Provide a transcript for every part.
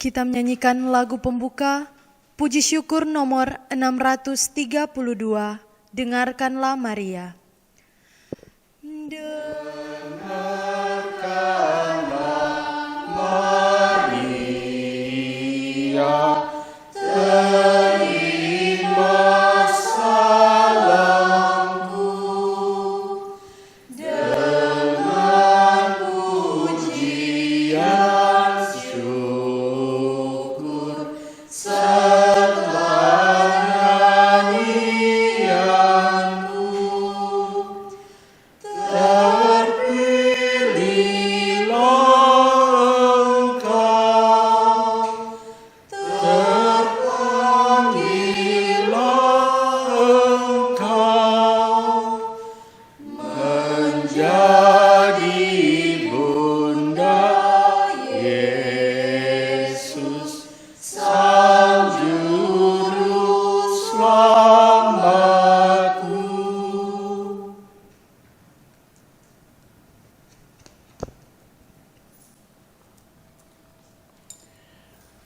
Kita menyanyikan lagu pembuka, puji syukur nomor 632, Dengarkanlah Maria. Dengarkanlah Maria,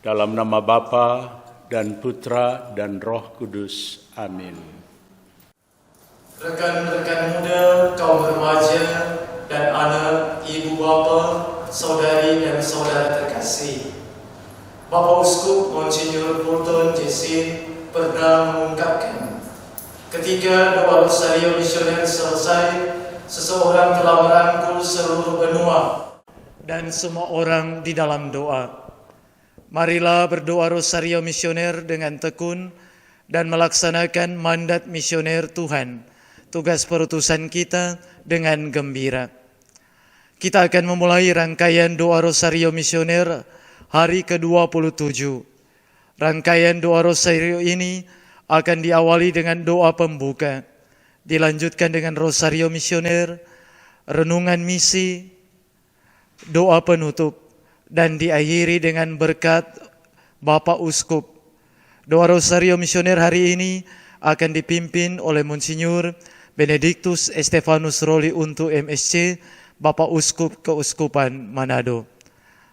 dalam nama Bapa dan Putra dan Roh Kudus. Amin. Rekan-rekan muda, kaum remaja, dan anak, ibu bapa, saudari dan saudara terkasih. Bapak Uskup Monsinyur Fulton Jessin pernah mengungkapkan, ketika doa Rosario Misioner selesai, seseorang telah merangkul seluruh benua dan semua orang di dalam doa. Marilah berdoa Rosario Misioner dengan tekun dan melaksanakan mandat misioner Tuhan, tugas perutusan kita dengan gembira. Kita akan memulai rangkaian doa Rosario Misioner hari ke-27. Rangkaian doa Rosario ini akan diawali dengan doa pembuka, dilanjutkan dengan Rosario Misioner, renungan misi, doa penutup, dan diakhiri dengan berkat Bapak Uskup. Doa Rosario Misioner hari ini akan dipimpin oleh Monsinyur Benedictus Estefanus Roli untuk MSC, Bapak Uskup Keuskupan Manado.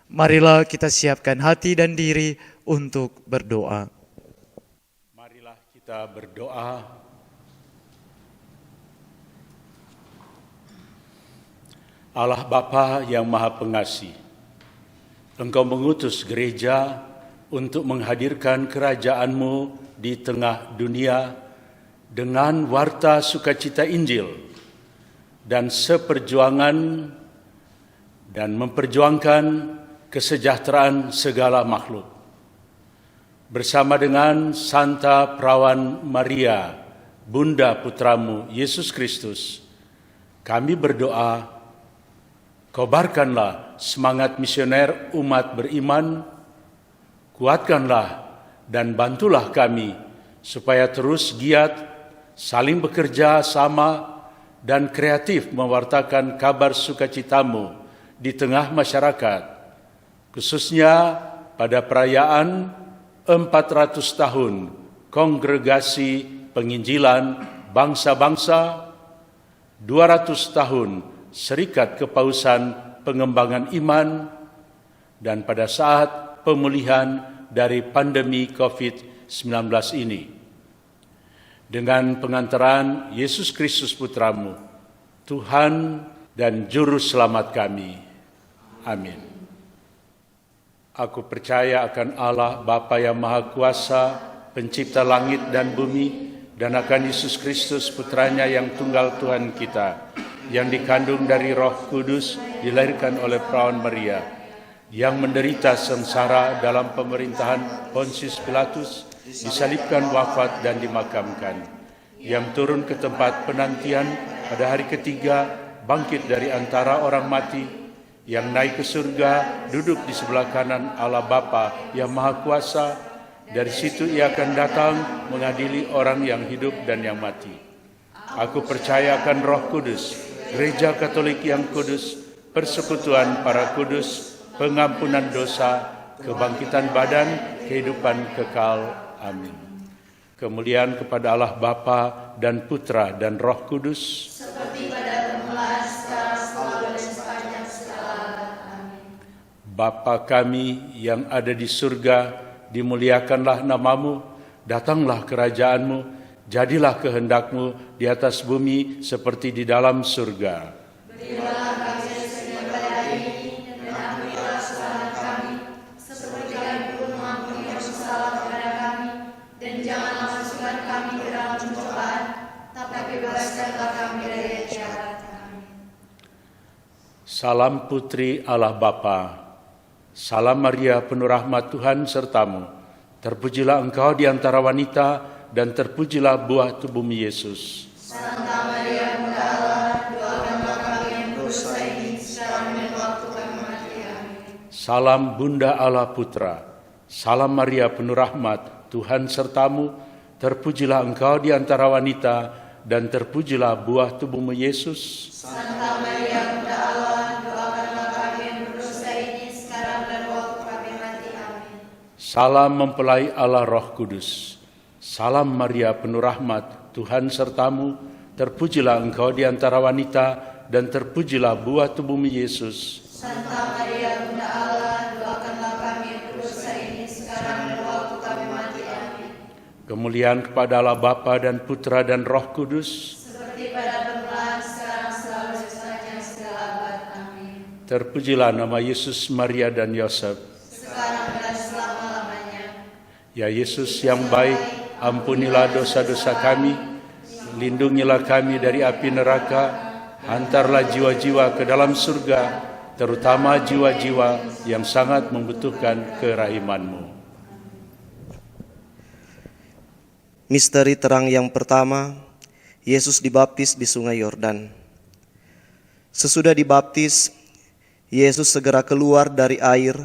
Marilah kita siapkan hati dan diri untuk berdoa. Marilah kita berdoa. Allah Bapa yang Maha Pengasih, Engkau mengutus gereja untuk menghadirkan kerajaan-Mu di tengah dunia dengan warta sukacita Injil dan seperjuangan dan memperjuangkan kesejahteraan segala makhluk. Bersama dengan Santa Perawan Maria, Bunda Putramu Yesus Kristus, kami berdoa, kobarkanlah semangat misioner umat beriman, kuatkanlah dan bantulah kami supaya terus giat, saling bekerja sama, dan kreatif mewartakan kabar sukacitamu di tengah masyarakat, khususnya pada perayaan 400 tahun Kongregasi Penginjilan Bangsa-Bangsa, 200 tahun Serikat Kepausan Pengembangan Iman, dan pada saat pemulihan dari pandemi COVID-19 ini. Dengan pengantaran Yesus Kristus Putramu, Tuhan dan Juru Selamat kami. Amin. Aku percaya akan Allah Bapa yang Maha Kuasa, Pencipta langit dan bumi, dan akan Yesus Kristus Putranya yang tunggal Tuhan kita, yang dikandung dari Roh Kudus, dilahirkan oleh Perawan Maria, yang menderita sengsara dalam pemerintahan Pontius Pilatus, disalibkan, wafat, dan dimakamkan, yang turun ke tempat penantian pada hari ketiga, bangkit dari antara orang mati, yang naik ke surga, duduk di sebelah kanan Allah Bapa yang Maha Kuasa. Dari situ ia akan datang mengadili orang yang hidup dan yang mati. Aku percaya akan Roh Kudus, Gereja Katolik yang kudus, persekutuan para kudus, pengampunan dosa, kebangkitan badan, kehidupan kekal. Amin. Kemuliaan kepada Allah Bapa dan Putra dan Roh Kudus, seperti pada permulaan, sekarang, selalu, dan sepanjang segala abad. Amin. Bapa kami yang ada di surga, dimuliakanlah namamu, datanglah kerajaanmu, jadilah kehendakmu di atas bumi seperti di dalam surga. Berilah kami rezeki pada hari ini, dan ampunilah kesalahan kami, seperti kami pun mengampuni yang bersalah kepada kami, dan janganlah masukkan kami ke dalam pencobaan, tapi bebaskanlah kami dari yang jahat. Amin. Salam Putri Allah Bapa. Salam Maria, penuh rahmat Tuhan sertamu. Terpujilah engkau di antara wanita, dan terpujilah buah tubuhmu Yesus. Santa Maria, Bunda Allah, doakanlah kami yang berdosa ini, sekarang dan waktu kami mati. Amin. Salam Bunda Allah Putra. Salam Maria, penuh rahmat Tuhan sertamu. Terpujilah engkau di antara wanita, dan terpujilah buah tubuhmu Yesus. Santa Maria, Bunda Allah, doakanlah kami yang berdosa ini, sekarang dan waktu kami mati. Amin. Salam mempelai Allah Roh Kudus. Salam Maria, penuh rahmat Tuhan sertamu. Terpujilah engkau di antara wanita, dan terpujilah buah tubuhmu Yesus. Santa Maria, Bunda Allah, doakanlah kami yang berdosa ini, sekarang dan waktu kami mati. Amin. Kemuliaan kepada Allah Bapa dan Putra dan Roh Kudus. Seperti pada permulaan, sekarang, selalu, sepanjang segala abad. Amin. Terpujilah nama Yesus, Maria dan Yosef. Sekarang dan selama-lamanya. Ya Yesus yang baik, ampunilah dosa-dosa kami, lindungilah kami dari api neraka, hantarlah jiwa-jiwa ke dalam surga, terutama jiwa-jiwa yang sangat membutuhkan kerahiman-Mu. Misteri terang yang pertama, Yesus dibaptis di Sungai Yordan. Sesudah dibaptis, Yesus segera keluar dari air,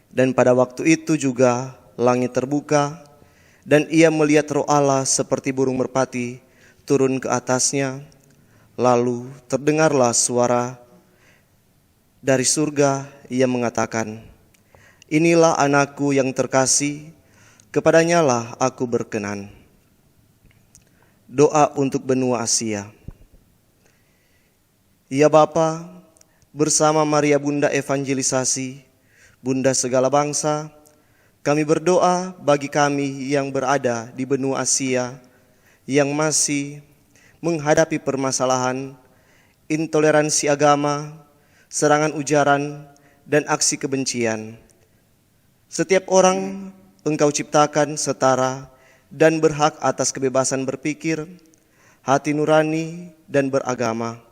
dan pada waktu itu juga langit terbuka, dan ia melihat Roh Allah seperti burung merpati turun ke atasnya. Lalu terdengarlah suara dari surga yang mengatakan, "Inilah anakku yang terkasih, kepadanya lah aku berkenan." Doa untuk benua Asia. Ya Bapa, bersama Maria Bunda Evangelisasi, Bunda segala bangsa, kami berdoa bagi kami yang berada di benua Asia yang masih menghadapi permasalahan, intoleransi agama, serangan ujaran, dan aksi kebencian. Setiap orang Engkau ciptakan setara dan berhak atas kebebasan berpikir, hati nurani, dan beragama.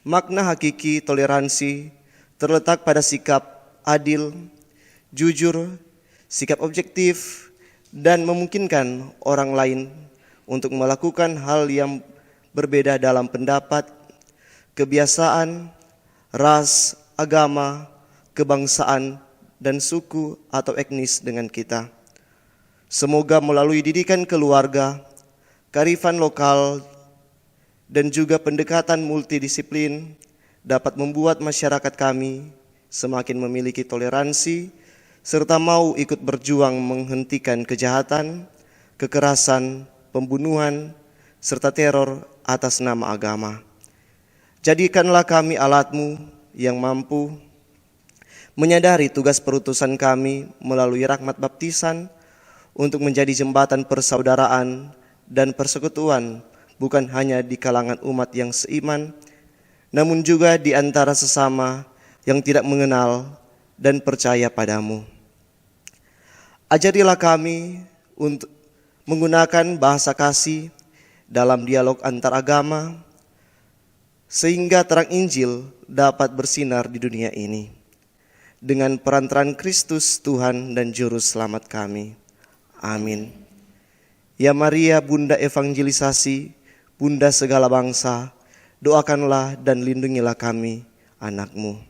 Makna hakiki toleransi terletak pada sikap adil, jujur, sikap objektif, dan memungkinkan orang lain untuk melakukan hal yang berbeda dalam pendapat, kebiasaan, ras, agama, kebangsaan, dan suku atau etnis dengan kita. Semoga melalui didikan keluarga, kearifan lokal, dan juga pendekatan multidisiplin dapat membuat masyarakat kami semakin memiliki toleransi, serta mau ikut berjuang menghentikan kejahatan, kekerasan, pembunuhan, serta teror atas nama agama. Jadikanlah kami alat-Mu yang mampu menyadari tugas perutusan kami melalui rahmat baptisan, untuk menjadi jembatan persaudaraan dan persekutuan bukan hanya di kalangan umat yang seiman, namun juga di antara sesama yang tidak mengenal dan percaya padamu. Ajarilah kami untuk menggunakan bahasa kasih dalam dialog antar agama, sehingga terang Injil dapat bersinar di dunia ini. Dengan perantaraan Kristus Tuhan dan Juru Selamat kami. Amin. Ya Maria, Bunda Evangelisasi, Bunda segala bangsa, doakanlah dan lindungilah kami, anak-Mu.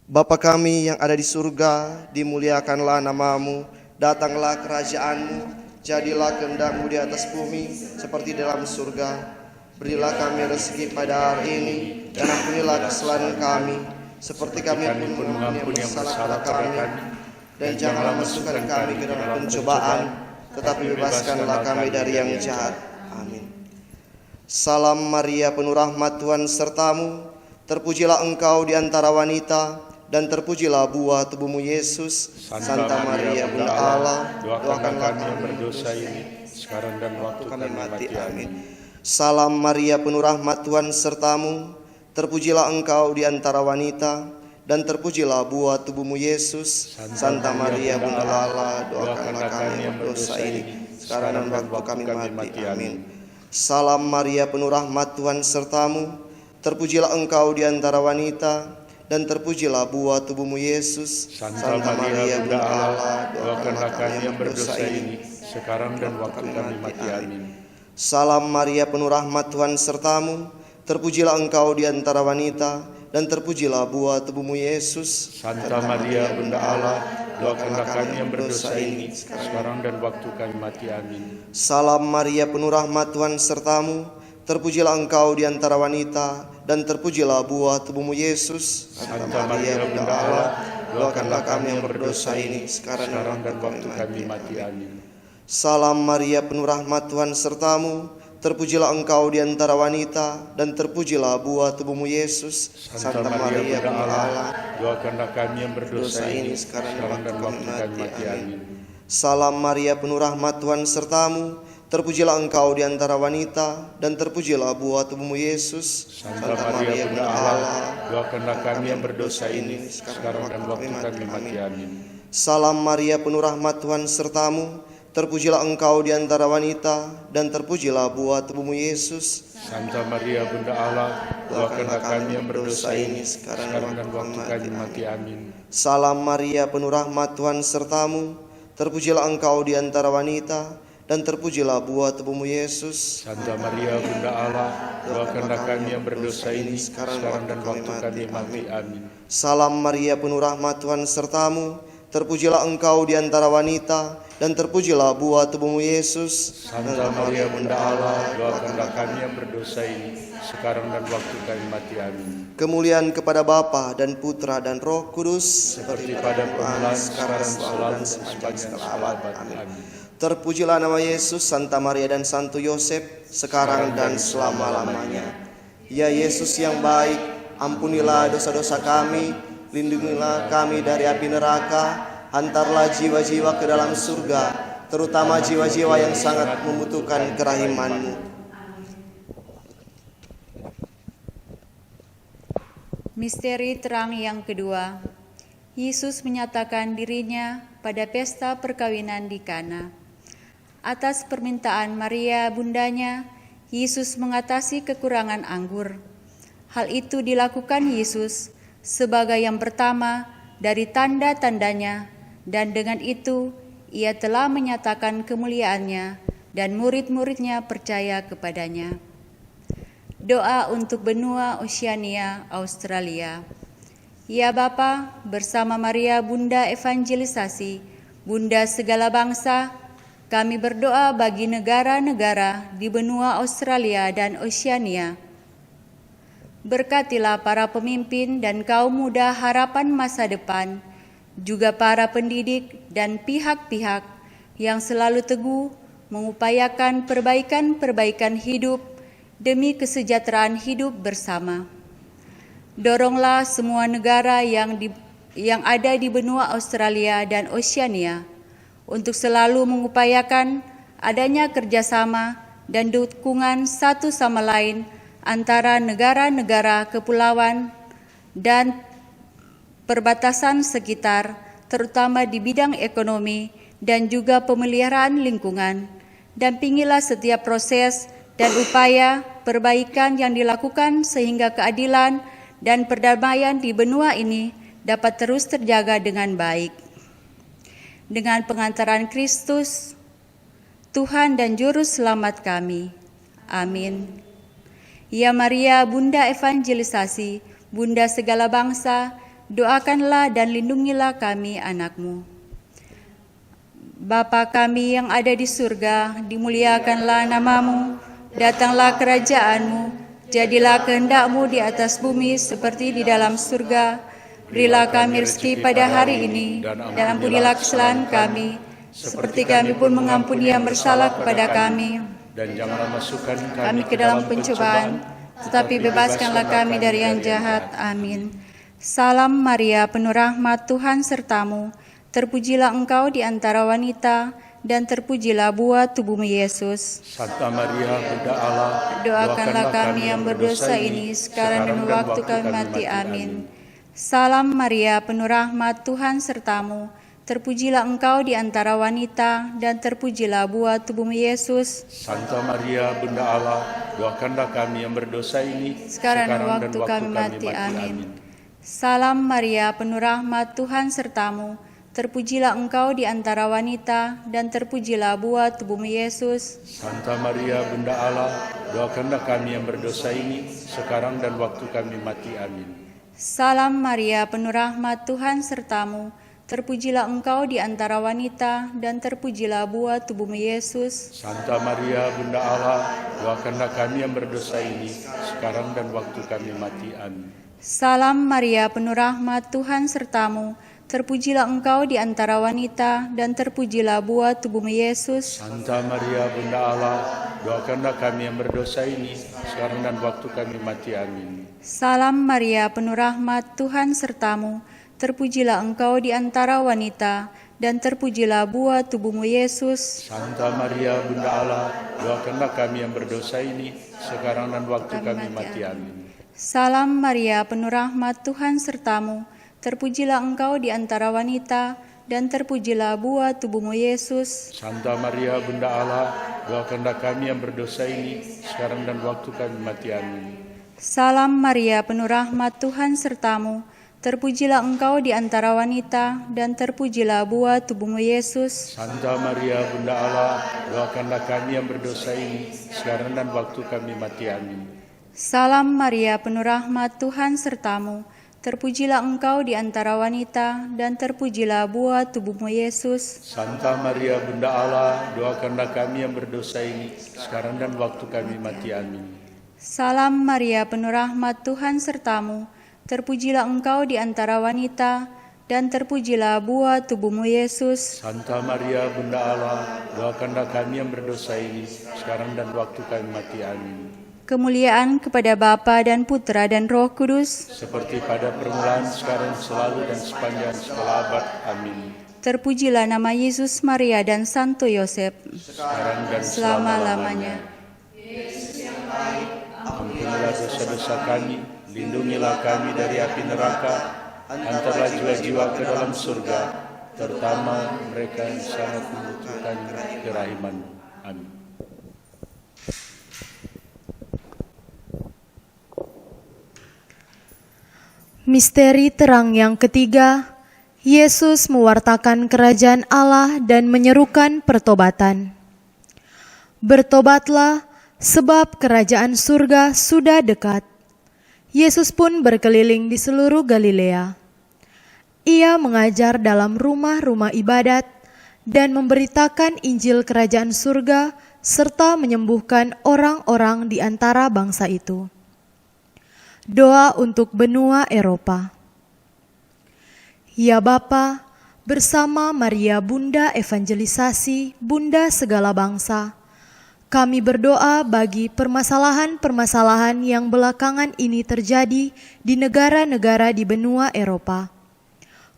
Bapa kami yang ada di surga, dimuliakanlah nama-Mu, datanglah kerajaan-Mu, jadilah kehendak-Mu di atas bumi seperti dalam surga. Berilah kami rezeki pada hari ini, dan ampunilah kesalahan kami, seperti kami pun mengampuni yang bersalah kepada kami. Dan janganlah masukkan kami ke dalam pencobaan, tetapi bebaskanlah kami dari yang jahat. Amin. Salam Maria, penuh rahmat Tuhan sertamu, terpujilah engkau di antara wanita, dan terpujilah buah tubuhmu Yesus. Santa Maria Bunda Allah, doakanlah kami yang berdosa ini, sekarang dan waktu kami mati. Amin. Salam Maria, penuh rahmat, Tuhan sertamu. Terpujilah engkau di antara wanita, dan terpujilah buah tubuhmu Yesus. Santa Maria Bunda Allah, doakanlah kami yang berdosa ini, sekarang dan waktu kami mati. Amin. Salam Maria, penuh rahmat, Tuhan sertamu. Terpujilah engkau di antara wanita, dan terpujilah buah tubuhmu Yesus. Santa Maria Bunda Allah, doakanlah kami yang berdosa ini, sekarang dan waktu kami mati. Amin. Salam Maria, penuh rahmat, Tuhan sertamu. Terpujilah engkau di antara wanita, dan terpujilah buah tubuhmu Yesus. Santa Maria Bunda Allah, doakanlah kami yang berdosa ini, sekarang dan waktu kami mati. Amin. Salam Maria, penuh rahmat, Tuhan sertamu. Terpujilah engkau di antara wanita, dan terpujilah buah tubuhmu Yesus. Santa Maria Bunda Allah, doakanlah kami yang berdosa ini, sekarang dan waktu kami mati. Amin. Salam Maria, penuh rahmat, Tuhan sertamu. Terpujilah engkau di antara wanita, dan terpujilah buah tubuhmu Yesus. Santa Maria Bunda Allah, doakanlah kami yang berdosa ini, sekarang dan waktu kami mati. Amin. Salam Maria, penuh rahmat, Tuhan sertamu. Terpujilah engkau di antara wanita, dan terpujilah buah tubuhmu Yesus. Santa Maria Bunda Allah, doakanlah kami yang berdosa ini, sekarang dan waktu kami mati. Amin. Salam Maria, penuh rahmat, Tuhan sertamu. Terpujilah engkau di antara wanita, dan terpujilah buah tubuhmu Yesus. Santa Maria Bunda Allah, doakanlah kami yang berdosa ini, sekarang dan waktu kami mati. Amin. Salam Maria, penuh rahmat, Tuhan sertamu. Terpujilah engkau di antara wanita, dan terpujilah buah tubuhmu Yesus. Santa Maria Bunda Allah, doakanlah kami yang berdosa ini, sekarang dan waktu kami mati. Amin. Salam Maria, penuh rahmat, Tuhan sertamu. Terpujilah engkau di antara wanita, dan terpujilah buah tubuhmu Yesus. Santa Maria Bunda Allah, doakanlah kami yang berdosa ini, sekarang dan waktu kami mati. Amin. Kemuliaan kepada Bapa dan Putra dan Roh Kudus, seperti pada permulaan, sekarang, selalu, dan sepanjang abad. Amin. Terpujilah nama Yesus, Santa Maria dan Santo Yosef, sekarang dan selama-lamanya. Ya Yesus yang baik, ampunilah dosa-dosa kami, lindungilah kami dari api neraka, hantarlah jiwa-jiwa ke dalam surga, terutama jiwa-jiwa yang sangat membutuhkan kerahiman-Mu. Misteri terang yang kedua. Yesus menyatakan dirinya pada pesta perkawinan di Kana. Atas permintaan Maria bundanya, Yesus mengatasi kekurangan anggur. Hal itu dilakukan Yesus sebagai yang pertama dari tanda-tandanya, dan dengan itu ia telah menyatakan kemuliaannya, dan murid-muridnya percaya kepadanya. Doa untuk benua Oceania, Australia. Ya Bapa, bersama Maria Bunda Evangelisasi, Bunda segala bangsa, kami berdoa bagi negara-negara di benua Australia dan Oceania. Berkatilah para pemimpin dan kaum muda harapan masa depan, juga para pendidik dan pihak-pihak yang selalu teguh mengupayakan perbaikan-perbaikan hidup demi kesejahteraan hidup bersama. Doronglah semua negara yang ada di benua Australia dan Oceania untuk selalu mengupayakan adanya kerjasama dan dukungan satu sama lain antara negara-negara kepulauan dan perbatasan sekitar, terutama di bidang ekonomi dan juga pemeliharaan lingkungan. Dampingilah setiap proses dan upaya perbaikan yang dilakukan sehingga keadilan dan perdamaian di benua ini dapat terus terjaga dengan baik. Dengan pengantaran Kristus, Tuhan dan Juru Selamat kami. Amin. Ya Maria, Bunda Evangelisasi, Bunda segala bangsa, doakanlah dan lindungilah kami anak-Mu. Bapa kami yang ada di surga, dimuliakanlah nama-Mu, datanglah kerajaan-Mu, jadilah kehendak-Mu di atas bumi seperti di dalam surga. Berilah kami rezeki pada hari ini, dan ampunilah kesalahan kami, seperti kami pun mengampuni yang bersalah kepada kami. Dan janganlah masukkan kami ke dalam pencobaan, tetapi bebaskanlah kami dari yang jahat. Amin. Salam Maria, penuh rahmat, Tuhan sertamu. Terpujilah engkau di antara wanita, dan terpujilah buah tubuhmu Yesus. Santa Maria, Bunda Allah, Doakanlah kami yang berdosa ini, sekarang dan waktu kami mati. Amin. Salam Maria, penuh rahmat, Tuhan sertamu. Terpujilah engkau di antara wanita, dan terpujilah buah tubuhmu Yesus. Santa Maria, Bunda Allah, doakanlah kami yang berdosa ini, Sekarang dan waktu kami mati. Amin. Salam Maria, penuh rahmat, Tuhan sertamu. Terpujilah engkau di antara wanita, dan terpujilah buah tubuhmu Yesus. Santa Maria, Bunda Allah, doakanlah kami yang berdosa ini, sekarang dan waktu kami mati. Amin. Salam Maria, penuh rahmat, Tuhan sertamu. Terpujilah engkau di antara wanita, dan terpujilah buah tubuhmu Yesus. Santa Maria, Bunda Allah, doakanlah kami yang berdosa ini, sekarang dan waktu kami mati. Amin. Salam Maria, penuh rahmat, Tuhan sertamu. Terpujilah engkau di antara wanita, dan terpujilah buah tubuhmu Yesus. Santa Maria, Bunda Allah, doakanlah kami yang berdosa ini, sekarang dan waktu kami mati. Amin. Salam Maria, penuh rahmat, Tuhan sertamu. Terpujilah engkau di antara wanita, dan terpujilah buah tubuhmu Yesus. Santa Maria, Bunda Allah, doakanlah kami yang berdosa ini, sekarang dan waktu kami mati. Amin. Salam Maria, penuh rahmat, Tuhan sertamu. Terpujilah engkau di antara wanita, dan terpujilah buah tubuhmu Yesus. Santa Maria, Bunda Allah, doakanlah kami yang berdosa ini, sekarang dan waktu kami mati. Amin. Salam Maria, penuh rahmat, Tuhan sertamu. Terpujilah engkau di antara wanita, dan terpujilah buah tubuhmu Yesus. Santa Maria, Bunda Allah, doakanlah kami yang berdosa ini, sekarang dan waktu kami mati. Amin. Salam Maria, penuh rahmat, Tuhan sertamu. Terpujilah engkau di antara wanita, dan terpujilah buah tubuhmu Yesus. Santa Maria, Bunda Allah, doakanlah kami yang berdosa ini, sekarang dan waktu kami mati. Amin. Salam Maria, penuh rahmat, Tuhan sertamu. Terpujilah engkau di antara wanita, dan terpujilah buah tubuhmu Yesus. Santa Maria, Bunda Allah, doakanlah kami yang berdosa ini, sekarang dan waktu kami mati. Amin. Kemuliaan kepada Bapa dan Putra dan Roh Kudus, Seperti pada permulaan, sekarang, selalu, dan sepanjang segala abad. Amin. terpujilah nama Yesus, Maria, dan Santo Yosef, Sekarang dan selama-lamanya. Ampunilah dosa-dosa kami, lindungilah kami dari api neraka, antarlah jiwa-jiwa ke dalam surga, terutama mereka yang sangat membutuhkan kerahiman-Mu. Amin. Misteri terang yang ketiga, Yesus mewartakan kerajaan Allah dan menyerukan pertobatan. Bertobatlah, sebab kerajaan surga sudah dekat. Yesus pun berkeliling di seluruh Galilea. Ia mengajar dalam rumah-rumah ibadat dan memberitakan Injil kerajaan surga serta menyembuhkan orang-orang di antara bangsa itu. Doa untuk benua Eropa. Ya Bapa, bersama Maria Bunda Evangelisasi, Bunda segala bangsa, kami berdoa bagi permasalahan-permasalahan yang belakangan ini terjadi di negara-negara di benua Eropa.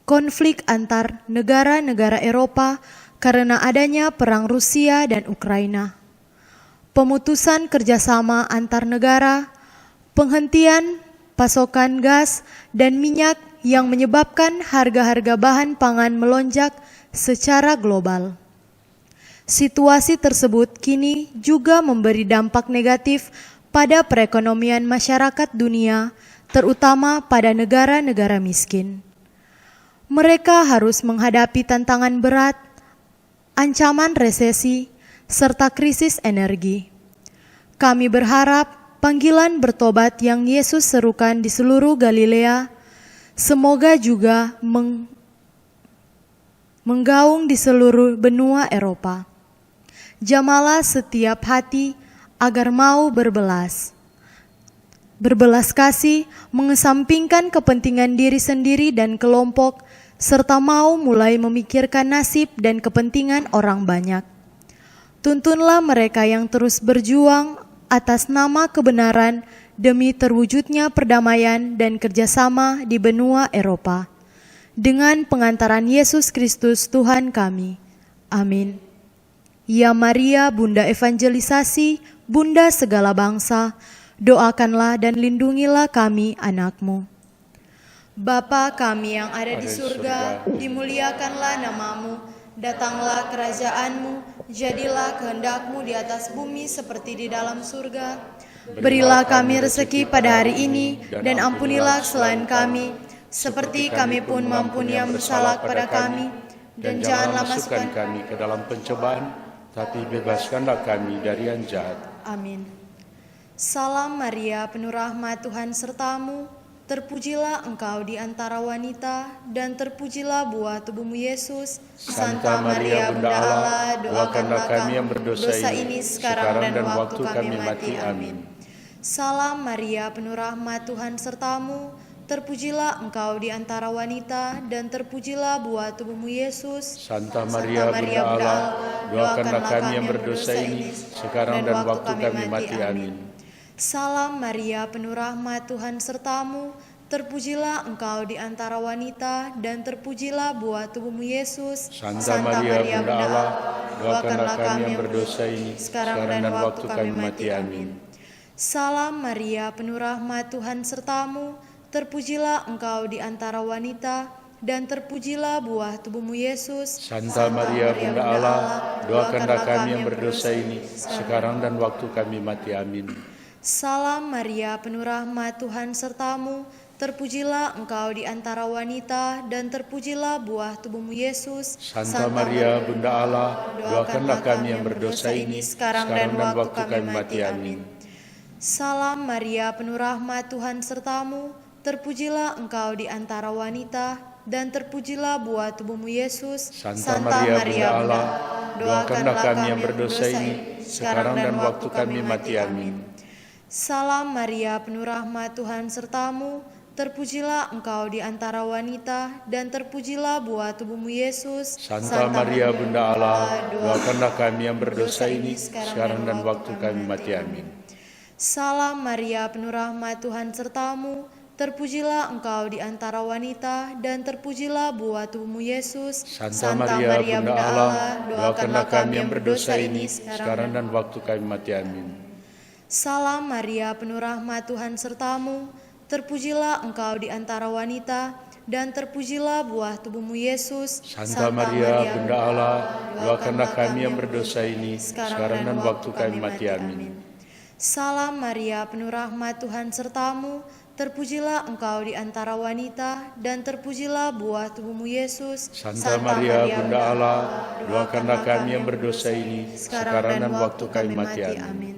Konflik antar negara-negara Eropa karena adanya perang Rusia dan Ukraina. Pemutusan kerjasama antar negara, penghentian pasokan gas dan minyak yang menyebabkan harga-harga bahan pangan melonjak secara global. Situasi tersebut kini juga memberi dampak negatif pada perekonomian masyarakat dunia, terutama pada negara-negara miskin. Mereka harus menghadapi tantangan berat, ancaman resesi, serta krisis energi. Kami berharap panggilan bertobat yang Yesus serukan di seluruh Galilea semoga juga menggaung di seluruh benua Eropa. Jamalah setiap hati agar mau berbelas kasih, mengesampingkan kepentingan diri sendiri dan kelompok, serta mau mulai memikirkan nasib dan kepentingan orang banyak. Tuntunlah mereka yang terus berjuang atas nama kebenaran demi terwujudnya perdamaian dan kerjasama di benua Eropa. Dengan pengantaran Yesus Kristus Tuhan kami. Amin. Ya Maria, Bunda Evangelisasi, Bunda segala bangsa, doakanlah dan lindungilah kami anak-Mu. Bapa kami yang ada di surga, dimuliakanlah nama-Mu, datanglah kerajaan-Mu, jadilah kehendak-Mu di atas bumi seperti di dalam surga. Berilah kami rezeki pada hari ini, dan ampunilah kesalahan kami, seperti kami pun mengampuni yang bersalah kepada kami. Dan janganlah masukkan kami ke dalam pencobaan, tapi bebaskanlah kami dari yang jahat. Amin. Salam Maria, penuh rahmat, Tuhan sertamu. Terpujilah engkau di antara wanita, dan terpujilah buah tubuhmu Yesus. Santa Maria, Bunda Allah, doakanlah kami yang berdosa ini sekarang dan waktu kami mati. Amin. Salam Maria, penuh rahmat, Tuhan sertamu. Terpujilah engkau di antara wanita, dan terpujilah buah tubuhmu Yesus. Santa Maria, Bunda Allah, doakanlah kami yang berdosa ini sekarang dan waktu kami mati. Amin. Salam Maria, penuh rahmat, Tuhan sertamu. Terpujilah engkau di antara wanita, dan terpujilah buah tubuhmu Yesus. Santa Maria, Bunda Allah, doakanlah kami yang berdosa ini sekarang dan waktu kami mati. Amin. Salam Maria, penuh rahmat, Tuhan sertamu. Terpujilah engkau di antara wanita, dan terpujilah buah tubuhmu Yesus. Santa Maria, Bunda Allah, doakanlah kami yang berdosa ini sekarang dan waktu kami mati. Amin. Salam Maria, penuh rahmat, Tuhan sertamu. Terpujilah engkau di antara wanita, dan terpujilah buah tubuhmu Yesus. Santa Maria, Bunda Allah, doakanlah kami yang berdosa ini sekarang dan waktu kami mati. Amin. Salam Maria, penuh rahmat, Tuhan sertamu. Terpujilah engkau di antara wanita, dan terpujilah buah tubuhmu Yesus. Santa Maria, Bunda Allah, doakanlah kami yang berdosa ini sekarang dan waktu kami mati. Amin. Salam Maria, penuh rahmat, Tuhan sertamu. Terpujilah engkau di antara wanita, dan terpujilah buah tubuhmu Yesus. Santa Maria, Bunda Allah, doakanlah kami yang berdosa ini sekarang dan waktu kami mati. Amin. Salam Maria, penuh rahmat, Tuhan sertamu. Terpujilah engkau di antara wanita, dan terpujilah buah tubuhmu Yesus. Santa Maria, Bunda Allah, doakanlah kami yang berdosa ini sekarang dan waktu kami mati. Amin. Salam Maria, penuh rahmat, Tuhan sertamu. Terpujilah engkau di antara wanita, dan terpujilah buah tubuhmu Yesus. Santa Maria, Bunda Allah, doakanlah kami yang berdosa ini sekarang dan waktu kami mati. Amin. Salam Maria, penuh rahmat, Tuhan sertamu. Terpujilah engkau di antara wanita, dan terpujilah buah tubuhmu Yesus. Santa Maria, Bunda Allah, doakanlah kami yang berdosa ini sekarang dan waktu kami mati. Amin.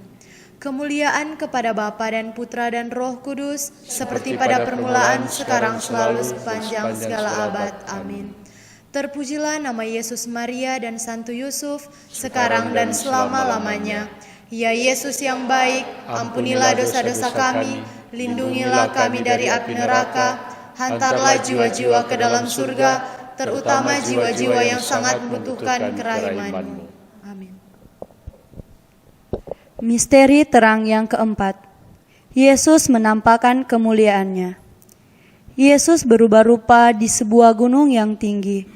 Kemuliaan kepada Bapa dan Putra dan Roh Kudus, seperti pada permulaan, sekarang, selalu, sepanjang segala abad. Amin. Terpujilah nama Yesus, Maria, dan Santo Yusuf, sekarang dan selama-lamanya. Ya Yesus yang baik, ampunilah dosa-dosa kami, lindungilah kami dari api neraka, hantarlah jiwa-jiwa ke dalam surga, terutama jiwa-jiwa yang sangat membutuhkan kerahiman-Mu. Amin. Misteri terang yang keempat. Yesus menampakkan kemuliaannya. Yesus berubah rupa di sebuah gunung yang tinggi.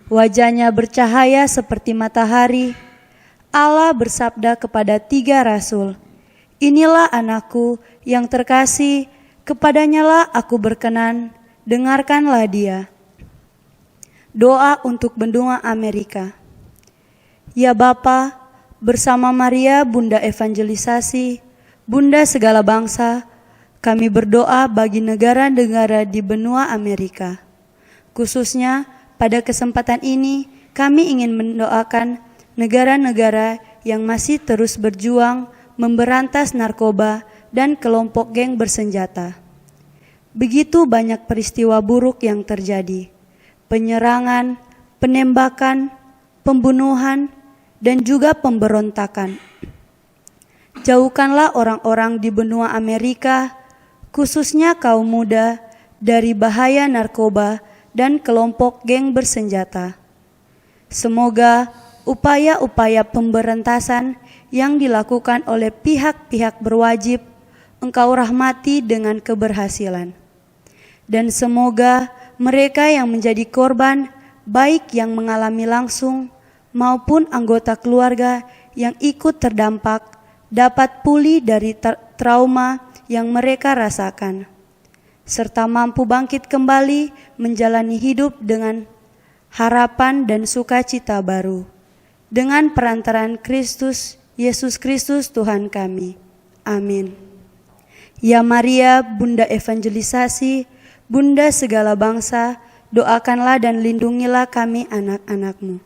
Wajahnya bercahaya seperti matahari. Allah bersabda kepada 3 rasul, "Inilah anakku yang terkasih, kepadanyalah aku berkenan, dengarkanlah dia." Doa untuk benua Amerika. Ya Bapa, bersama Maria, Bunda Evangelisasi, Bunda segala bangsa, kami berdoa bagi negara-negara di benua Amerika. Khususnya pada kesempatan ini, kami ingin mendoakan negara-negara yang masih terus berjuang memberantas narkoba dan kelompok geng bersenjata. Begitu banyak peristiwa buruk yang terjadi, penyerangan, penembakan, pembunuhan, dan juga pemberontakan. Jauhkanlah orang-orang di benua Amerika, khususnya kaum muda, dari bahaya narkoba dan kelompok geng bersenjata. Semoga upaya-upaya pemberantasan yang dilakukan oleh pihak-pihak berwajib Engkau rahmati dengan keberhasilan. Dan semoga mereka yang menjadi korban, baik yang mengalami langsung maupun anggota keluarga yang ikut terdampak, dapat pulih dari trauma yang mereka rasakan, serta mampu bangkit kembali menjalani hidup dengan harapan dan sukacita baru. Dengan perantaraan Kristus, Yesus Kristus Tuhan kami. Amin. Ya Maria, Bunda Evangelisasi, Bunda segala bangsa, doakanlah dan lindungilah kami anak-anak-Mu.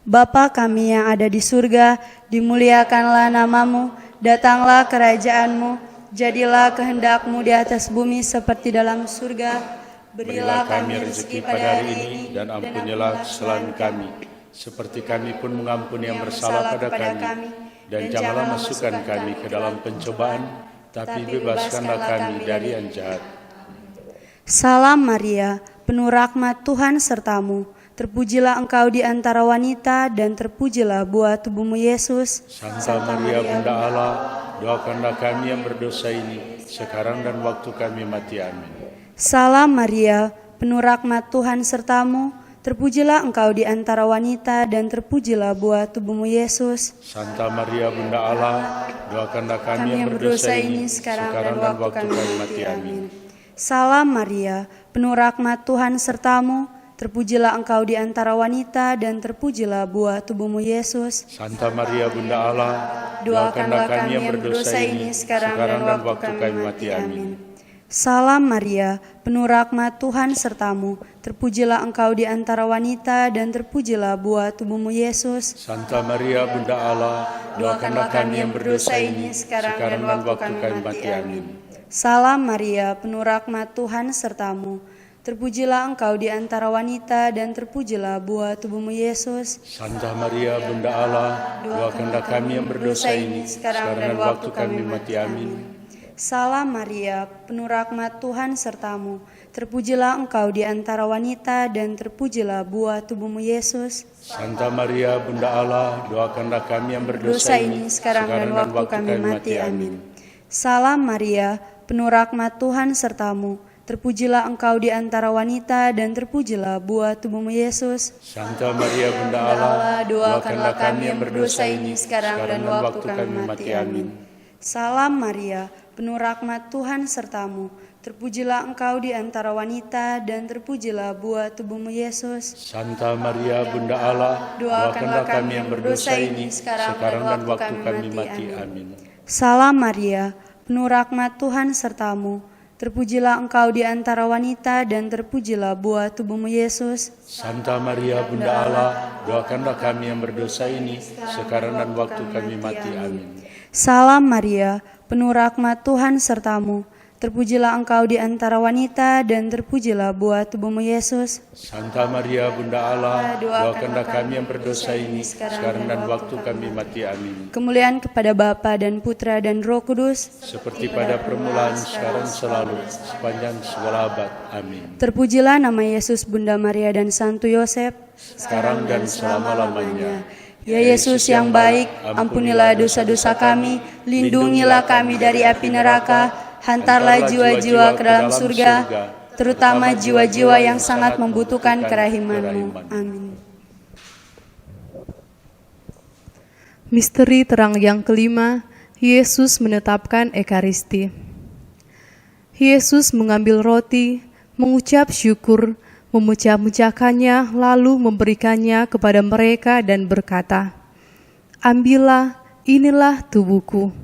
Bapa kami yang ada di surga, dimuliakanlah nama-Mu, datanglah kerajaan-Mu, jadilah kehendak-Mu di atas bumi seperti dalam surga. Berilah kami rezeki pada hari ini, dan ampunilah kesalahan kami, seperti kami pun mengampuni yang bersalah pada kami. Dan janganlah masukkan kami ke dalam pencobaan, tapi bebaskanlah kami dari yang jahat. Salam Maria, penuh rahmat Tuhan sertamu. Terpujilah engkau di antara wanita, dan terpujilah buah tubuhmu Yesus. Santa Maria Bunda Allah, doakanlah kami yang berdosa ini, sekarang dan waktu kami mati. Amin. Salam Maria, penuh rahmat Tuhan sertamu. Terpujilah engkau di antara wanita, dan terpujilah buah tubuhmu Yesus. Santa Maria Bunda Allah, doakanlah kami yang berdosa ini, sekarang dan waktu kami mati. Amin. Salam Maria, penuh rahmat Tuhan sertamu. Terpujilah engkau di antara wanita, dan terpujilah buah tubuhmu Yesus. Santa Maria Bunda Allah, doakanlah kami yang berdosa ini, sekarang dan waktu kami mati. Amin. Salam Maria, penuh rahmat Tuhan sertamu. Terpujilah engkau di antara wanita, dan terpujilah buah tubuhmu Yesus. Santa Maria Bunda Allah, doakanlah kami yang berdosa ini, sekarang dan waktu kami mati. Amin. Salam Maria, penuh rahmat Tuhan sertamu. Terpujilah engkau di antara wanita, dan terpujilah buah tubuhmu Yesus. Santa Maria Bunda Allah, doakanlah kami yang berdosa ini, sekarang dan waktu kami mati. Amin. Salam Maria, penuh rahmat Tuhan sertamu. Terpujilah engkau di antara wanita, dan terpujilah buah tubuhmu Yesus. Santa Maria Bunda Allah, doakanlah kami yang berdosa ini, sekarang dan waktu kami mati. Amin. Salam Maria, penuh rahmat Tuhan sertamu. Terpujilah engkau di antara wanita, dan terpujilah buah tubuhmu Yesus. Santa Maria Bunda Allah, doakanlah kami yang berdosa ini, sekarang dan waktu kami mati. Amin. Salam Maria, penuh rahmat Tuhan sertamu. Terpujilah engkau di antara wanita, dan terpujilah buah tubuhmu Yesus. Santa Maria Bunda Allah, doakanlah kami yang berdosa ini, sekarang dan waktu kami mati. Amin. Salam Maria, penuh rahmat Tuhan sertamu. Terpujilah engkau di antara wanita, dan terpujilah buah tubuhmu Yesus. Santa Maria Bunda Allah, doakanlah kami yang berdosa ini, sekarang dan waktu kami mati. Amin. Salam Maria, penuh rahmat Tuhan sertamu. Terpujilah engkau di antara wanita, dan terpujilah buah tubuhmu Yesus. Santa Maria Bunda Allah, doakanlah kami yang berdosa ini, sekarang dan waktu kami mati. Amin. Kemuliaan kepada Bapa dan Putra dan Roh Kudus, seperti pada permulaan, sekarang, selalu, sepanjang segala abad. Amin. Terpujilah nama Yesus, Bunda Maria dan Santo Yosef, sekarang dan selama-lamanya. Ya Yesus yang baik, ampunilah dosa-dosa kami, lindungilah kami dari api neraka, hantarlah jiwa-jiwa ke dalam surga, terutama jiwa-jiwa yang sangat membutuhkan kerahiman-Mu. Amin. Misteri terang yang kelima, Yesus menetapkan Ekaristi. Yesus mengambil roti, mengucap syukur, memecah-mecahkannya, lalu memberikannya kepada mereka dan berkata, "Ambillah, inilah tubuhku."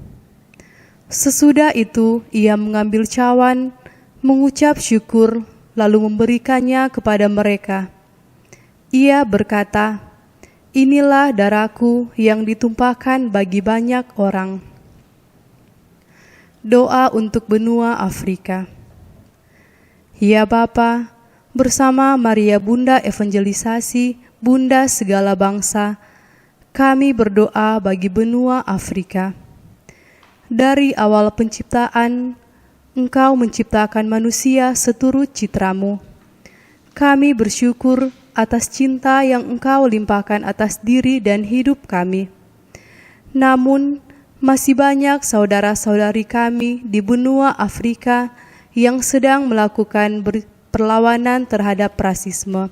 Sesudah itu ia mengambil cawan, mengucap syukur, lalu memberikannya kepada mereka. Ia berkata, "Inilah darahku yang ditumpahkan bagi banyak orang." Doa untuk benua Afrika. Ya Bapa, bersama Maria Bunda Evangelisasi, Bunda segala bangsa, kami berdoa bagi benua Afrika. Dari awal penciptaan, Engkau menciptakan manusia seturut citra-Mu. Kami bersyukur atas cinta yang Engkau limpahkan atas diri dan hidup kami. Namun, Masih banyak saudara-saudari kami di benua Afrika yang sedang melakukan perlawanan terhadap rasisme.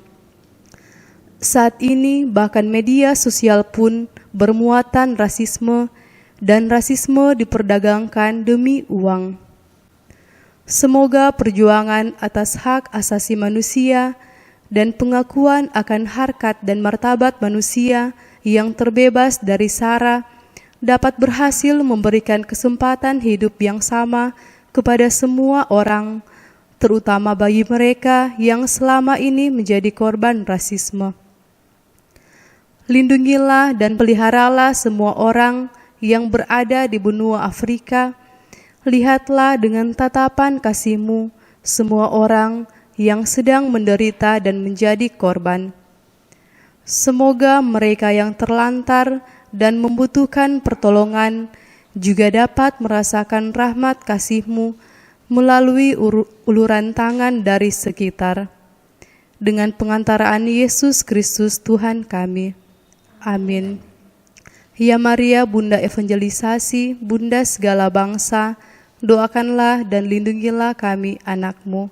Saat ini bahkan media sosial pun bermuatan rasisme dan rasisme diperdagangkan demi uang. Semoga perjuangan atas hak asasi manusia dan pengakuan akan harkat dan martabat manusia yang terbebas dari SARA dapat berhasil memberikan kesempatan hidup yang sama kepada semua orang, terutama bagi mereka yang selama ini menjadi korban rasisme. Lindungilah dan peliharalah semua orang yang berada di benua Afrika. Lihatlah dengan tatapan kasih-Mu semua orang yang sedang menderita dan menjadi korban. Semoga mereka yang terlantar dan membutuhkan pertolongan juga dapat merasakan rahmat kasih-Mu melalui uluran tangan dari sekitar. Dengan pengantaraan Yesus Kristus Tuhan kami. Amin. Ya Maria, Bunda Evangelisasi, Bunda segala bangsa, doakanlah dan lindungilah kami anak-Mu.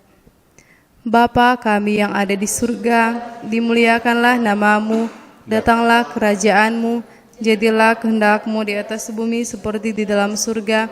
Bapa kami yang ada di surga, dimuliakanlah nama-Mu, datanglah kerajaan-Mu, jadilah kehendak-Mu di atas bumi seperti di dalam surga.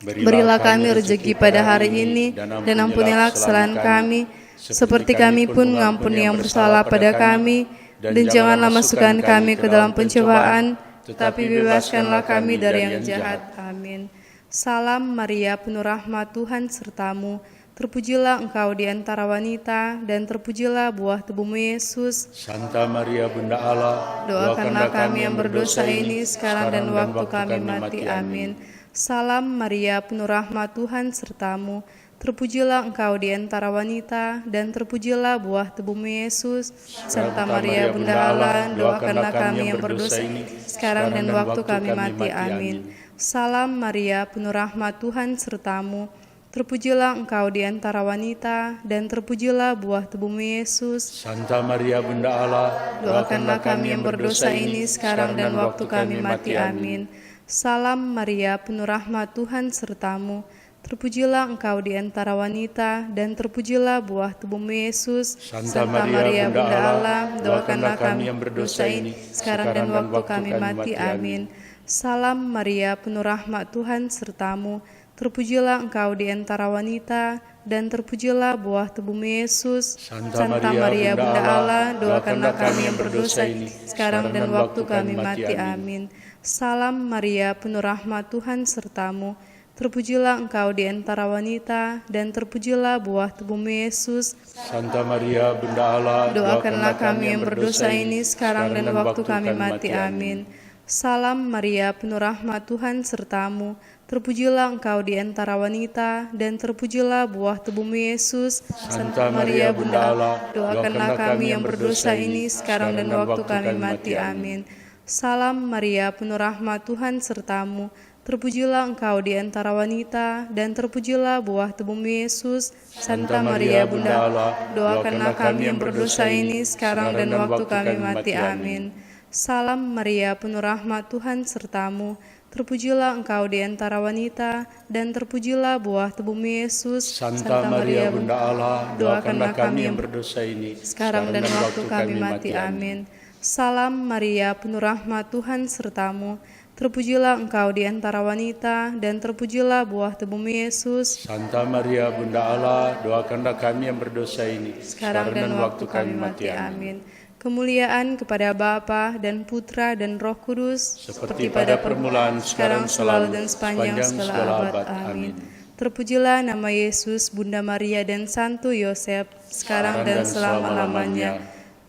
Berilah kami rezeki pada hari ini, dan ampunilah kesalahan kami, seperti kami pun mengampuni yang bersalah pada kami, dan janganlah masukkan kami ke dalam pencobaan, tetapi bebaskanlah kami dari yang jahat. Amin. Salam Maria, penuh rahmat, Tuhan serta-Mu. Terpujilah Engkau di antara wanita, dan terpujilah buah tubuh-Mu Yesus. Santa Maria Bunda Allah, Doakanlah kami yang berdosa ini sekarang dan waktu kami mati. Amin. Salam Maria, penuh rahmat, Tuhan serta-Mu. Terpujilah Engkau di antara wanita, dan terpujilah buah tubuh-Mu Yesus. Santa Maria Bunda Allah, doakanlah kami yang berdosa ini sekarang dan waktu kami mati. Amin. Salam Maria, penuh rahmat, Tuhan serta-Mu. Terpujilah Engkau di antara wanita, dan terpujilah buah tubuh-Mu Yesus. Santa Maria Bunda Allah, doakanlah kami yang berdosa ini sekarang dan waktu kami mati. Amin. Salam Maria, penuh rahmat, Tuhan serta-Mu. Terpujilah Engkau di antara wanita, dan terpujilah buah tubuh-Mu Yesus. Santa Maria Bunda Allah, doakanlah kami yang berdosa ini sekarang dan waktu kami mati. Amin. Salam Maria, penuh rahmat, Tuhan serta-Mu. Terpujilah Engkau di antara wanita, dan terpujilah buah tubuh-Mu Yesus. Santa Maria Bunda Allah, doakanlah kami yang berdosa ini sekarang dan waktu kami mati. Amin. Salam Maria, penuh rahmat, Tuhan serta-Mu. Terpujilah Engkau di antara wanita, dan terpujilah buah tubuh-Mu Yesus. Santa Maria Bunda Allah, doakanlah kami yang berdosa ini sekarang dan waktu kami mati. Amin. Salam Maria, penuh rahmat, Tuhan serta-Mu. Terpujilah Engkau di antara wanita, dan terpujilah buah tubuh-Mu Yesus. Santa Maria Bunda Allah, doakanlah kami yang berdosa ini sekarang dan waktu kami mati. Amin. Salam Maria, penuh rahmat, Tuhan serta-Mu. Terpujilah Engkau di antara wanita, dan terpujilah buah tubuh-Mu Yesus. Santa Maria Bunda Allah, doakanlah kami yang berdosa ini sekarang dan waktu kami mati. Amin. Salam Maria, penuh rahmat, Tuhan serta-Mu. Terpujilah Engkau di antara wanita, dan terpujilah buah tubuh-Mu Yesus. Santa Maria Bunda Allah, doakanlah kami yang berdosa ini sekarang dan waktu kami mati. Amin. Salam Maria, penuh rahmat, Tuhan serta-Mu. Terpujilah Engkau di antara wanita, dan terpujilah buah tubuh-Mu Yesus. Santa Maria Bunda Allah, doakanlah kami yang berdosa ini sekarang dan waktu kami mati. Amin. Kemuliaan kepada Bapa dan Putra dan Roh Kudus, seperti pada permulaan, sekarang, selalu, dan sepanjang segala abad. Amin. Terpujilah nama Yesus, Bunda Maria dan Santo Yosef, sekarang dan selama-lamanya.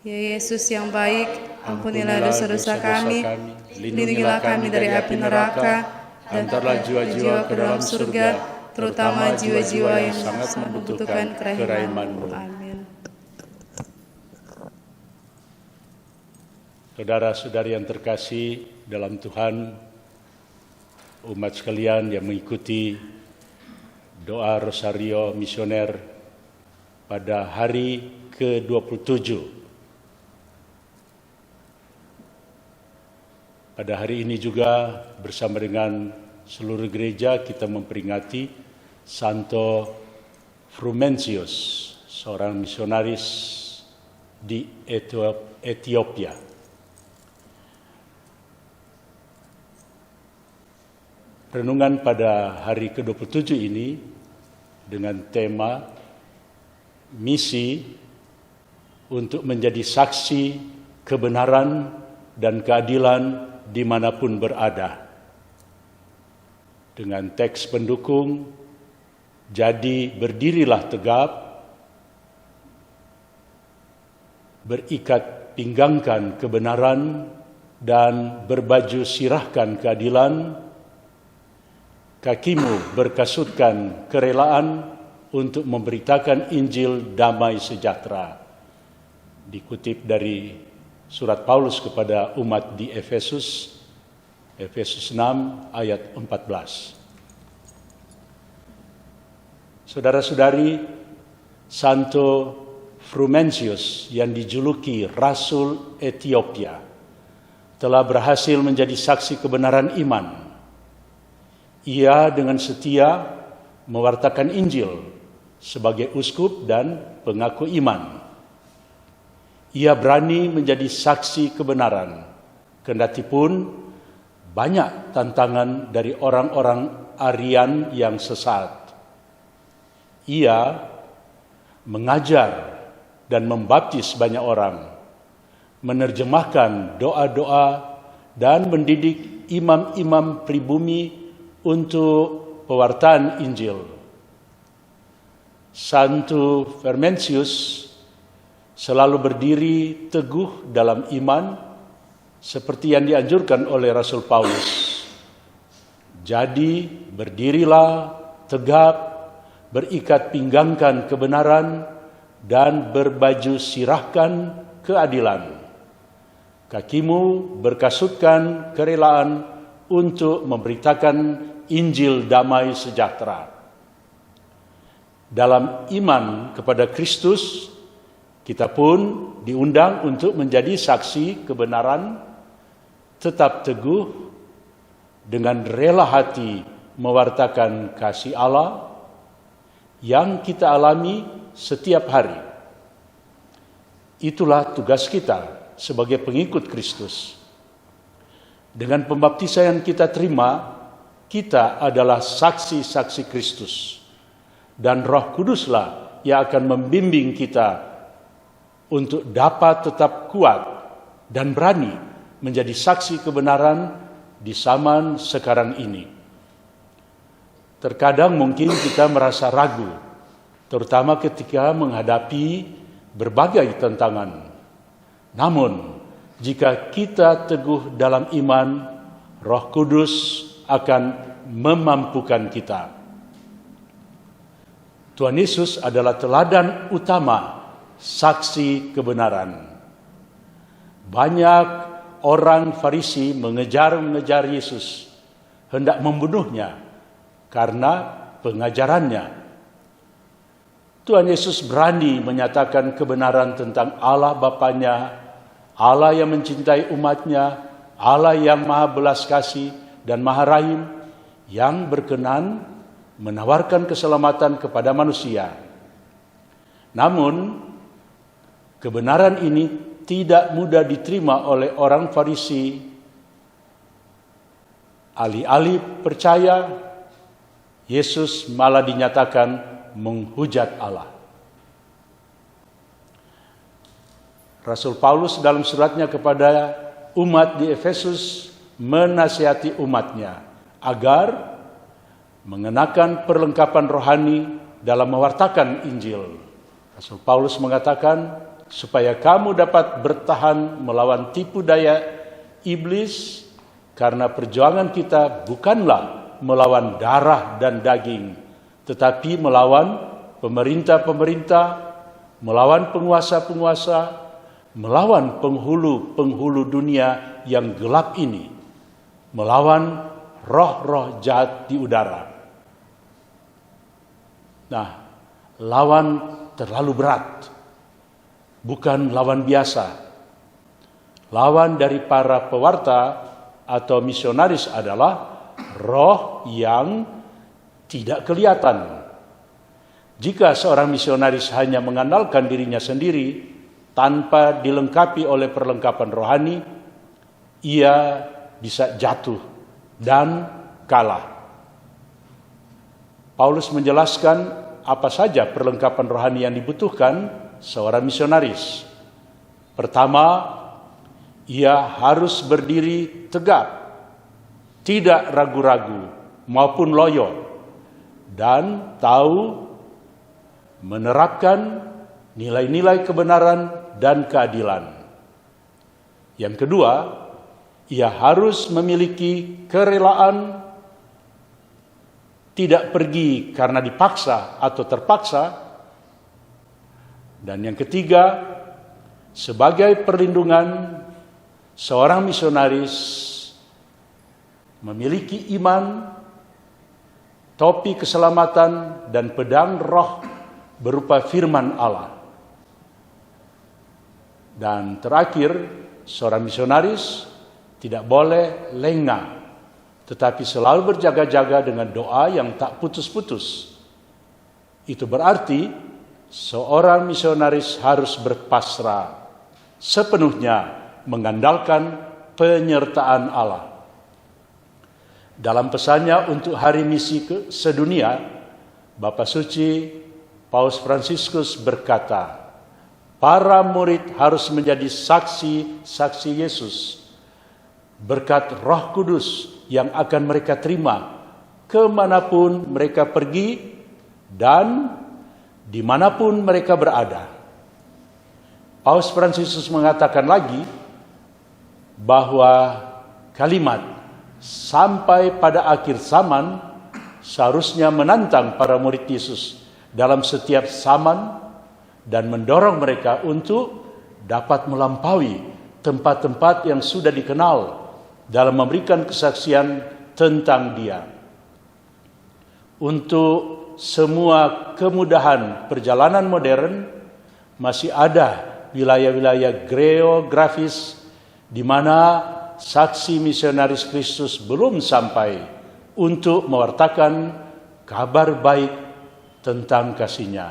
Ya Yesus yang baik, ampunilah dosa-dosa kami, lindungilah kami dari api neraka, dan antarlah jiwa-jiwa ke dalam surga, terutama jiwa-jiwa yang sangat membutuhkan kerahiman-Mu. Amin. Saudara-saudari yang terkasih dalam Tuhan, umat sekalian yang mengikuti doa Rosario Misioner pada hari ke-27. Pada hari ini juga bersama dengan seluruh gereja kita memperingati Santo Frumentius, seorang misionaris di Ethiopia. Renungan pada hari ke-27 ini dengan tema misi untuk menjadi saksi kebenaran dan keadilan dimanapun berada. Dengan teks pendukung, jadi berdirilah tegap, berikat pinggangkan kebenaran dan berbaju sirahkan keadilan, kakimu berkasutkan kerelaan untuk memberitakan Injil damai sejahtera. Dikutip dari surat Paulus kepada umat di Efesus 6 ayat 14. Saudara-saudari, Santo Frumentius yang dijuluki Rasul Ethiopia telah berhasil menjadi saksi kebenaran iman. Ia dengan setia mewartakan Injil sebagai uskup dan pengaku iman. Ia berani menjadi saksi kebenaran, kendatipun banyak tantangan dari orang-orang Arian yang sesat. Ia mengajar dan membaptis banyak orang, menerjemahkan doa-doa dan mendidik imam-imam pribumi untuk pewartaan Injil. Santo Frumentius selalu berdiri teguh dalam iman seperti yang dianjurkan oleh Rasul Paulus. Jadi berdirilah tegap, berikat pinggangkan kebenaran dan berbaju sirahkan keadilan. Kakimu berkasutkan kerelaan untuk memberitakan Injil damai sejahtera. Dalam iman kepada Kristus, kita pun diundang untuk menjadi saksi kebenaran, tetap teguh dengan rela hati mewartakan kasih Allah yang kita alami setiap hari. Itulah tugas kita sebagai pengikut Kristus. Dengan pembaptisan yang kita terima, kita adalah saksi-saksi Kristus. Dan Roh Kuduslah yang akan membimbing kita untuk dapat tetap kuat dan berani menjadi saksi kebenaran di zaman sekarang ini. Terkadang mungkin kita merasa ragu, terutama ketika menghadapi berbagai tantangan. Namun, jika kita teguh dalam iman, Roh Kudus akan memampukan kita. Tuhan Yesus adalah teladan utama saksi kebenaran. Banyak orang Farisi mengejar Yesus, hendak membunuhnya karena pengajarannya. Tuhan Yesus berani menyatakan kebenaran tentang Allah Bapanya, Allah yang mencintai umatnya, Allah yang maha belas kasih dan maha rahim, yang berkenan menawarkan keselamatan kepada manusia. Namun, kebenaran ini tidak mudah diterima oleh orang Farisi. Alih-alih percaya, Yesus malah dinyatakan menghujat Allah. Rasul Paulus dalam suratnya kepada umat di Efesus menasihati umatnya agar mengenakan perlengkapan rohani dalam mewartakan Injil. Rasul Paulus mengatakan, supaya kamu dapat bertahan melawan tipu daya iblis, karena perjuangan kita bukanlah melawan darah dan daging, tetapi melawan pemerintah-pemerintah, melawan penguasa-penguasa, melawan penghulu-penghulu dunia yang gelap ini, melawan roh-roh jahat di udara. Nah, lawan terlalu berat, bukan lawan biasa. Lawan dari para pewarta atau misionaris adalah roh yang tidak kelihatan. Jika seorang misionaris hanya mengandalkan dirinya sendiri tanpa dilengkapi oleh perlengkapan rohani, ia bisa jatuh dan kalah. Paulus menjelaskan apa saja perlengkapan rohani yang dibutuhkan seorang misionaris. Pertama, ia harus berdiri tegak, tidak ragu-ragu maupun loyo, dan tahu menerapkan nilai-nilai kebenaran dan keadilan. Yang kedua, ia harus memiliki kerelaan, tidak pergi karena dipaksa atau terpaksa. Dan yang ketiga, sebagai perlindungan, seorang misionaris memiliki iman, topi keselamatan, dan pedang roh berupa firman Allah. Dan terakhir, seorang misionaris tidak boleh lengah, tetapi selalu berjaga-jaga dengan doa yang tak putus-putus. Itu berarti seorang misionaris harus berpasrah sepenuhnya, mengandalkan penyertaan Allah. Dalam pesannya untuk hari misi sedunia, Bapa Suci Paus Fransiskus berkata, para murid harus menjadi saksi-saksi Yesus berkat Roh Kudus yang akan mereka terima kemanapun mereka pergi dan dimanapun mereka berada. Paus Fransiskus mengatakan lagi bahwa kalimat sampai pada akhir zaman seharusnya menantang para murid Yesus dalam setiap zaman dan mendorong mereka untuk dapat melampaui tempat-tempat yang sudah dikenal dalam memberikan kesaksian tentang Dia. Untuk semua kemudahan perjalanan modern, masih ada wilayah-wilayah geografis di mana saksi misionaris Kristus belum sampai untuk mewartakan kabar baik tentang kasih-Nya.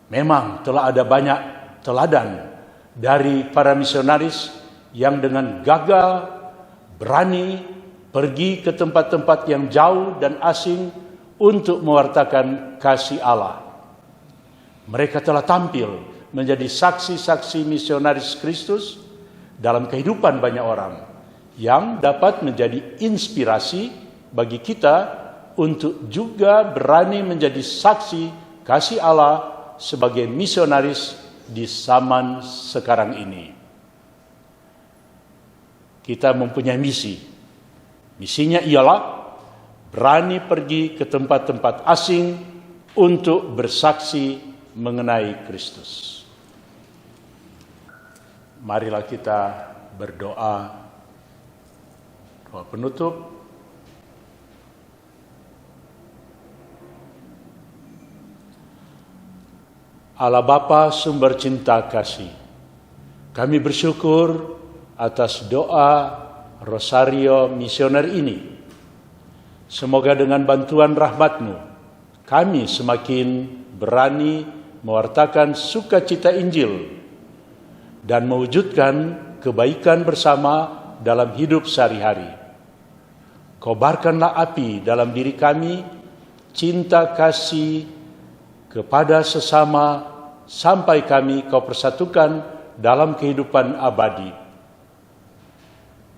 Memang telah ada banyak teladan dari para misionaris yang dengan gagah berani pergi ke tempat-tempat yang jauh dan asing untuk mewartakan kasih Allah. Mereka telah tampil menjadi saksi-saksi misionaris Kristus dalam kehidupan banyak orang yang dapat menjadi inspirasi bagi kita untuk juga berani menjadi saksi kasih Allah sebagai misionaris di zaman sekarang ini. Kita mempunyai misi. Misinya ialah berani pergi ke tempat-tempat asing untuk bersaksi mengenai Kristus. Marilah kita berdoa. Doa penutup. Allah Bapa sumber cinta kasih, kami bersyukur atas doa Rosario Misioner ini. Semoga dengan bantuan rahmat-Mu, kami semakin berani mewartakan sukacita Injil dan mewujudkan kebaikan bersama dalam hidup sehari-hari. Kobarkanlah api dalam diri kami, cinta kasih kepada sesama, sampai kami Kau persatukan dalam kehidupan abadi.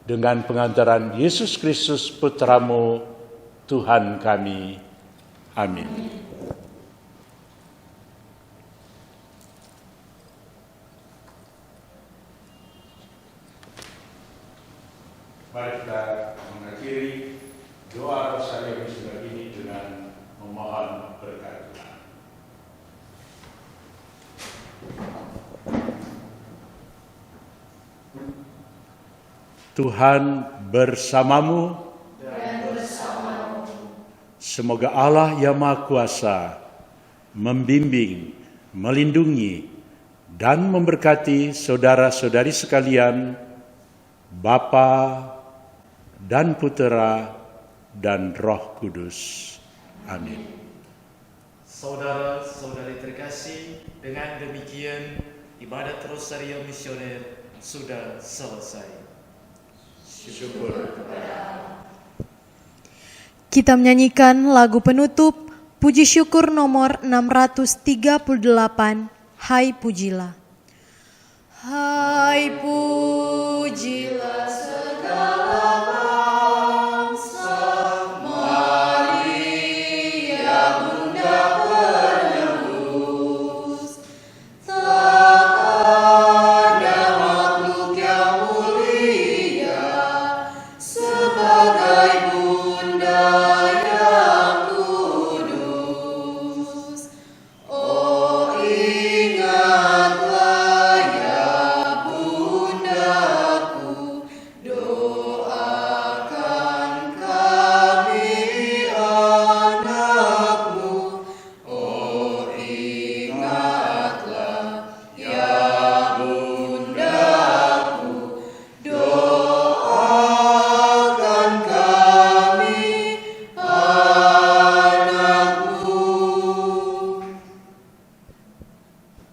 Dengan pengantaran Yesus Kristus Putra-Mu, Tuhan kami. Amin. Mari kita mengakhiri doa Rosario Misioner ini dengan memohon berkat Tuhan. Tuhan bersamamu dan bersamamu. Semoga Allah yang Maha Kuasa membimbing, melindungi, dan memberkati saudara-saudari sekalian, Bapa dan Putera, dan Roh Kudus. Amin. Saudara-saudari terkasih, dengan demikian ibadat Rosario Misioner sudah selesai. Syukur kepada Allah. Kita menyanyikan lagu penutup Puji Syukur nomor 638, Hai Pujilah. Hai pujilah